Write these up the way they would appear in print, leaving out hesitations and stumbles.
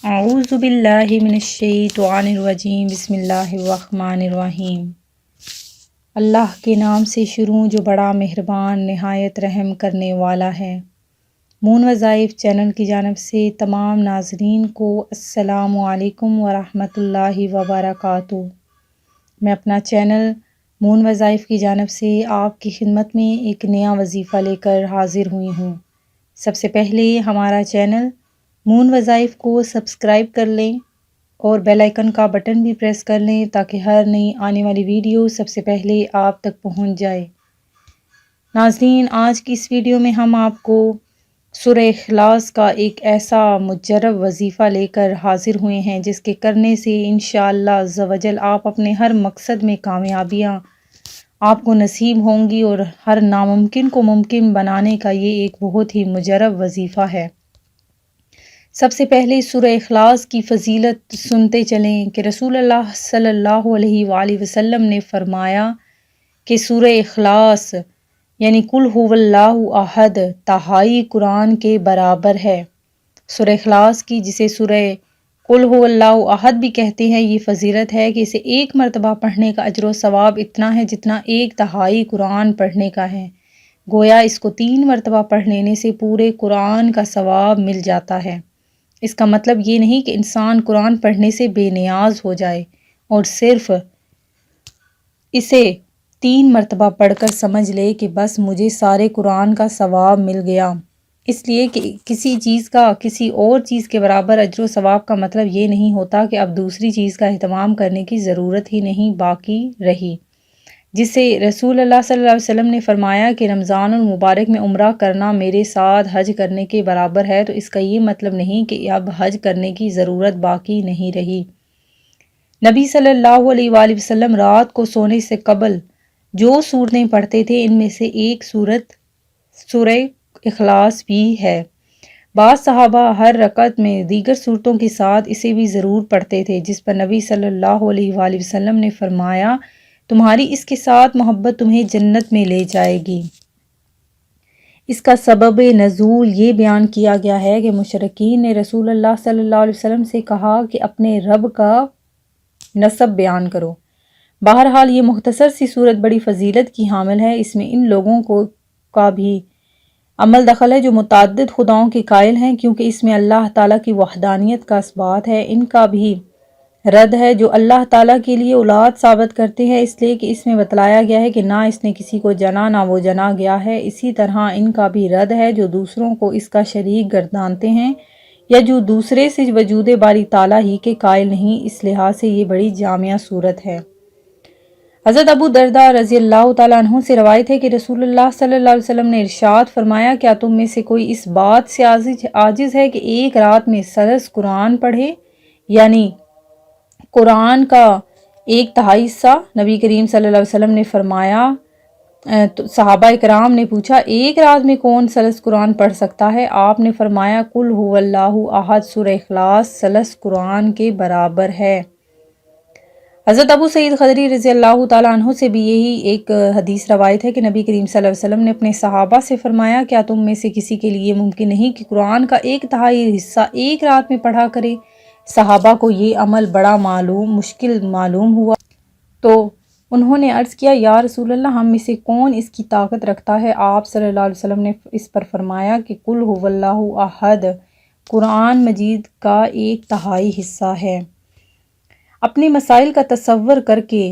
اعوذ باللہ من الشیطان الرجیم بسم اللہ الرحمن الرحیم۔ اللہ کے نام سے شروع جو بڑا مہربان نہایت رحم کرنے والا ہے۔ مون وظائف چینل کی جانب سے تمام ناظرین کو السلام علیکم ورحمۃ اللہ وبرکاتہ۔ میں اپنا چینل مون وظائف کی جانب سے آپ کی خدمت میں ایک نیا وظیفہ لے کر حاضر ہوئی ہوں۔ سب سے پہلے ہمارا چینل مون وظائف کو سبسکرائب کر لیں اور بیل آئیکن کا بٹن بھی پریس کر لیں تاکہ ہر نئی آنے والی ویڈیو سب سے پہلے آپ تک پہنچ جائے۔ ناظرین، آج کی اس ویڈیو میں ہم آپ کو سورہ اخلاص کا ایک ایسا مجرب وظیفہ لے کر حاضر ہوئے ہیں جس کے کرنے سے انشاءاللہ عز و جل آپ اپنے ہر مقصد میں کامیابیاں آپ کو نصیب ہوں گی اور ہر ناممکن کو ممکن بنانے کا یہ ایک بہت ہی مجرب وظیفہ ہے۔ سب سے پہلے سورہ اخلاص کی فضیلت سنتے چلیں کہ رسول اللہ صلی اللہ علیہ وآلہ وسلم نے فرمایا کہ سورہ اخلاص یعنی قل هو اللہ احد تہائی قرآن کے برابر ہے۔ سورہ اخلاص کی جسے سورہ قل هو اللہ احد بھی کہتے ہیں، یہ فضیلت ہے کہ اسے ایک مرتبہ پڑھنے کا اجر و ثواب اتنا ہے جتنا ایک تہائی قرآن پڑھنے کا ہے۔ گویا اس کو 3 مرتبہ پڑھ لینے سے پورے قرآن کا ثواب مل جاتا ہے۔ اس کا مطلب یہ نہیں کہ انسان قرآن پڑھنے سے بے نیاز ہو جائے اور صرف اسے 3 مرتبہ پڑھ کر سمجھ لے کہ بس مجھے سارے قرآن کا ثواب مل گیا۔ اس لیے کہ کسی چیز کا کسی اور چیز کے برابر اجر و ثواب کا مطلب یہ نہیں ہوتا کہ اب دوسری چیز کا اہتمام کرنے کی ضرورت ہی نہیں باقی رہی۔ جسے رسول اللہ صلی اللہ علیہ وسلم نے فرمایا کہ رمضان المبارک میں عمرہ کرنا میرے ساتھ حج کرنے کے برابر ہے، تو اس کا یہ مطلب نہیں کہ اب حج کرنے کی ضرورت باقی نہیں رہی۔ نبی صلی اللہ علیہ وآلہ وسلم رات کو سونے سے قبل جو سورتیں پڑھتے تھے ان میں سے ایک سورت سورہ اخلاص بھی ہے۔ بعض صحابہ ہر رکعت میں دیگر سورتوں کے ساتھ اسے بھی ضرور پڑھتے تھے، جس پر نبی صلی اللہ علیہ وآلہ وسلم نے فرمایا تمہاری اس کے ساتھ محبت تمہیں جنت میں لے جائے گی۔ اس کا سبب نزول یہ بیان کیا گیا ہے کہ مشرکین نے رسول اللہ صلی اللہ علیہ وسلم سے کہا کہ اپنے رب کا نسب بیان کرو۔ بہرحال یہ مختصر سی صورت بڑی فضیلت کی حامل ہے۔ اس میں ان لوگوں کا بھی عمل دخل ہے جو متعدد خداؤں کے قائل ہیں، کیونکہ اس میں اللہ تعالیٰ کی وحدانیت کا اثبات ہے۔ ان کا بھی رد ہے جو اللہ تعالیٰ کے لیے اولاد ثابت کرتے ہیں، اس لیے کہ اس میں بتلایا گیا ہے کہ نہ اس نے کسی کو جنا نہ وہ جنا گیا ہے۔ اسی طرح ان کا بھی رد ہے جو دوسروں کو اس کا شریک گردانتے ہیں یا جو دوسرے سے وجود باری تعالیٰ ہی کے قائل نہیں۔ اس لحاظ سے یہ بڑی جامع صورت ہے۔ حضرت ابو درداء رضی اللہ تعالیٰ عنہ سے روایت ہے کہ رسول اللہ صلی اللہ علیہ وسلم نے ارشاد فرمایا کیا تم میں سے کوئی اس بات سے عاجز ہے کہ ایک رات میں ثلث قرآن پڑھے، یعنی قرآن کا 1/3 حصہ؟ نبی کریم صلی اللہ علیہ وسلم نے فرمایا، صحابہ کرام نے پوچھا ایک رات میں کون ثلث قرآن پڑھ سکتا ہے؟ آپ نے فرمایا قل هو اللہ احد سورہ اخلاص ثلث قرآن کے برابر ہے۔ حضرت ابو سعید خدری رضی اللہ تعالیٰ عنہ سے بھی یہی ایک حدیث روایت ہے کہ نبی کریم صلی اللہ علیہ وسلم نے اپنے صحابہ سے فرمایا کیا تم میں سے کسی کے لیے ممکن نہیں کہ قرآن کا 1/3 حصہ ایک رات میں پڑھا کرے؟ صحابہ کو یہ عمل بڑا مشکل معلوم ہوا تو انہوں نے عرض کیا یا رسول اللہ، ہم میں سے کون اس کی طاقت رکھتا ہے؟ آپ صلی اللہ علیہ وسلم نے اس پر فرمایا کہ قل هو اللہ احد قرآن مجید کا 1/3 حصہ ہے۔ اپنے مسائل کا تصور کر کے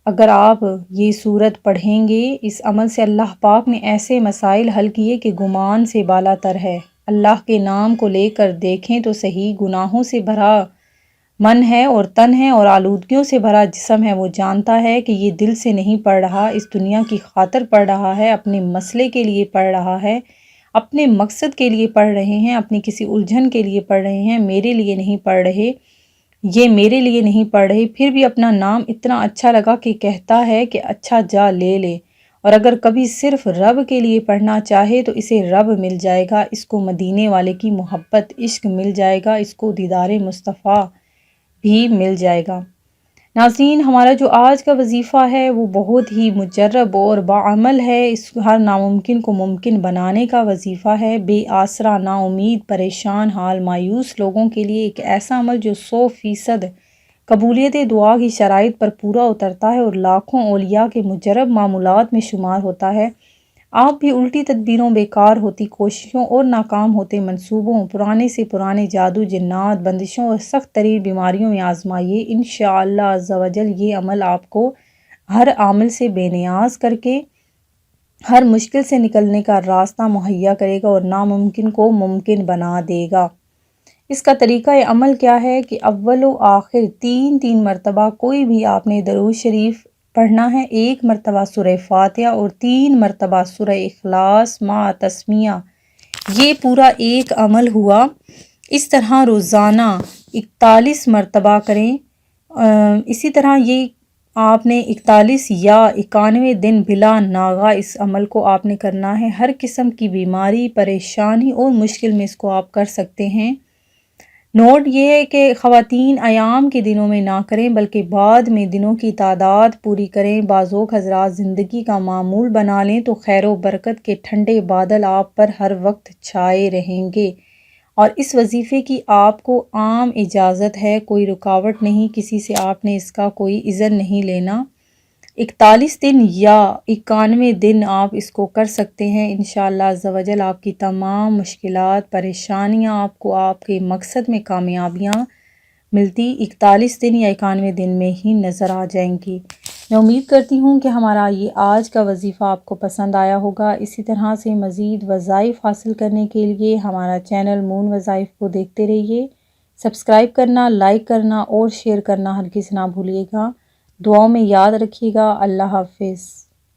اگر آپ یہ صورت پڑھیں گے، اس عمل سے اللہ پاک نے ایسے مسائل حل کیے کہ گمان سے بالا تر ہے۔ اللہ کے نام کو لے کر دیکھیں تو صحیح، گناہوں سے بھرا من ہے اور تن ہے اور آلودگیوں سے بھرا جسم ہے۔ وہ جانتا ہے کہ یہ دل سے نہیں پڑھ رہا، اس دنیا کی خاطر پڑھ رہا ہے، اپنے مسئلے کے لیے پڑھ رہا ہے، اپنے مقصد کے لیے پڑھ رہے ہیں، اپنی کسی الجھن کے لیے پڑھ رہے ہیں، میرے لیے نہیں پڑھ رہے، یہ میرے لیے نہیں پڑھ رہے۔ پھر بھی اپنا نام اتنا اچھا لگا کہ کہتا ہے کہ اچھا جا لے لے، اور اگر کبھی صرف رب کے لیے پڑھنا چاہے تو اسے رب مل جائے گا، اس کو مدینے والے کی محبت عشق مل جائے گا، اس کو دیدار مصطفیٰ بھی مل جائے گا۔ ناظرین، ہمارا جو آج کا وظیفہ ہے وہ بہت ہی مجرب اور باعمل ہے۔ اس ہر ناممکن کو ممکن بنانے کا وظیفہ ہے۔ بے آسرا، نا امید، پریشان حال، مایوس لوگوں کے لیے ایک ایسا عمل جو 100% قبولیت دعا کی شرائط پر پورا اترتا ہے اور لاکھوں اولیاء کے مجرب معمولات میں شمار ہوتا ہے۔ آپ بھی الٹی تدبیروں، بیکار ہوتی کوششوں اور ناکام ہوتے منصوبوں، پرانے سے پرانے جادو، جنات، بندشوں اور سخت ترین بیماریوں میں آزمائیے۔ انشاءاللہ عز و جل یہ عمل آپ کو ہر عامل سے بے نیاز کر کے ہر مشکل سے نکلنے کا راستہ مہیا کرے گا اور ناممکن کو ممکن بنا دے گا۔ اس کا طریقہ عمل کیا ہے کہ اول و آخر 3 مرتبہ کوئی بھی آپ نے درود شریف پڑھنا ہے، 1 مرتبہ سورہ فاتحہ اور 3 مرتبہ سورہ اخلاص مع تسمیہ۔ یہ پورا ایک عمل ہوا۔ اس طرح روزانہ 41 مرتبہ کریں۔ اسی طرح یہ آپ نے 41 یا 91 دن بلا ناغہ اس عمل کو آپ نے کرنا ہے۔ ہر قسم کی بیماری، پریشانی اور مشکل میں اس کو آپ کر سکتے ہیں۔ نوٹ یہ ہے کہ خواتین ایام کے دنوں میں نہ کریں بلکہ بعد میں دنوں کی تعداد پوری کریں۔ بعض حضرات زندگی کا معمول بنا لیں تو خیر و برکت کے ٹھنڈے بادل آپ پر ہر وقت چھائے رہیں گے۔ اور اس وظیفے کی آپ کو عام اجازت ہے، کوئی رکاوٹ نہیں، کسی سے آپ نے اس کا کوئی اذن نہیں لینا۔ 41 دن یا 91 دن آپ اس کو کر سکتے ہیں۔ انشاءاللہ عز و جل آپ کی تمام مشکلات، پریشانیاں آپ کو آپ کے مقصد میں کامیابیاں ملتی 41 دن یا 91 دن میں ہی نظر آ جائیں گی۔ میں امید کرتی ہوں کہ ہمارا یہ آج کا وظیفہ آپ کو پسند آیا ہوگا۔ اسی طرح سے مزید وظائف حاصل کرنے کے لیے ہمارا چینل مون وظائف کو دیکھتے رہیے۔ سبسکرائب کرنا، لائک کرنا اور شیئر کرنا ہرگز نہ بھولیے گا۔ دعاؤں میں یاد رکھیے گا۔ اللہ حافظ۔